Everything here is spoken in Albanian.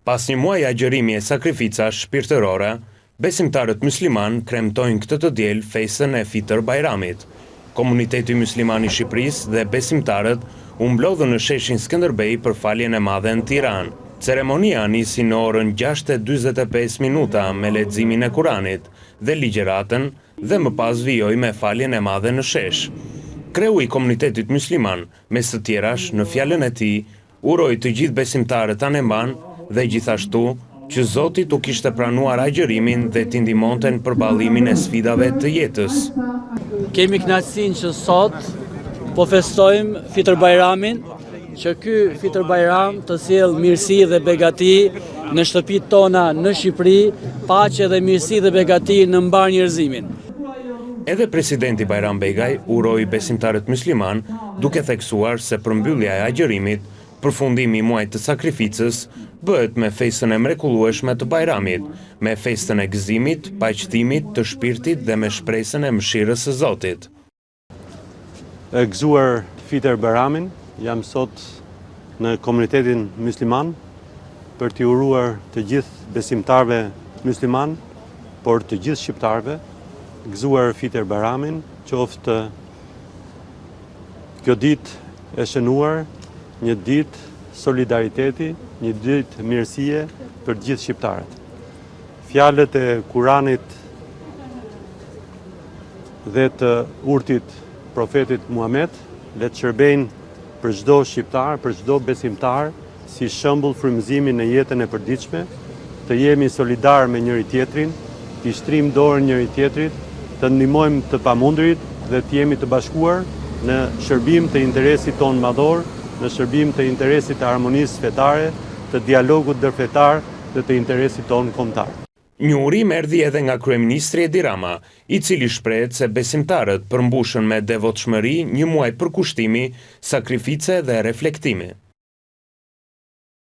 Pas një muaj agjërimi e sakrificash shpirtërore, besimtarët musliman kremtojnë këtë të diel festën e Fitër Bajramit. Komuniteti musliman i Shqipërisë dhe besimtarët u mblodhën në sheshin Skënderbej për faljen e madhe në Tiranë. Ceremonia nisi në orën 6:45 minuta me leximin e Kuranit dhe ligjëratën dhe më pas vijoi me faljen e madhe në shesh. Kreu i komunitetit musliman, mes të tjerash, në fjalën e tij, uroi të gjithë besimtarët aneman dhe gjithashtu që Zoti t'u kishte pranuar agjërimin dhe t'i ndihmonte në përballimin e sfidave të jetës. Kemi kënaqësinë që sot po festojmë Fitër Bajramin, që ky Fitër Bajram të sjellë mirësi dhe begati në shtëpitë tona në Shqipëri, paqe dhe mirësi dhe begati në mbar njerëzimin. Edhe presidenti Bajram Begaj uroi besimtarët musliman duke theksuar se përmbyllja e agjërimit, përfundimi i muajit të sakrificës, bëhet me festën e mrekullueshme të Bajramit, me festën e gëzimit, paqëtimit, të shpirtit dhe me shpresën e mëshirës së Zotit. E gëzuar Fitër Bajramin, jam sot në komunitetin musliman për t'i uruar të gjithë besimtarve musliman, por të gjithë shqiptarve, gëzuar Fitër Bajramin, qoftë kjo ditë e shënuar një ditë solidariteti, një ditë mirësie për gjithë shqiptarët. Fjalët e Kuranit dhe të urtit profetit Muhammed le të shërbejnë për çdo shqiptar, për çdo besimtar, si shembull frymëzimi në jetën e përditshme, të jemi solidar me njëri tjetrin, të shtrim dorën njëri tjetrit, të ndihmojmë të pamundurit dhe të jemi të bashkuar në shërbim të interesit tonë madhor, në shërbim të interesit të harmonisë fetare, të dialogut ndërfetar dhe të interesit tonë kombëtar. Një urim erdhi edhe nga kryeministri Edi Rama, i cili shprehet se besimtarët përmbushën me devotshmëri një muaj përkushtimi, sakrifice dhe reflektimi.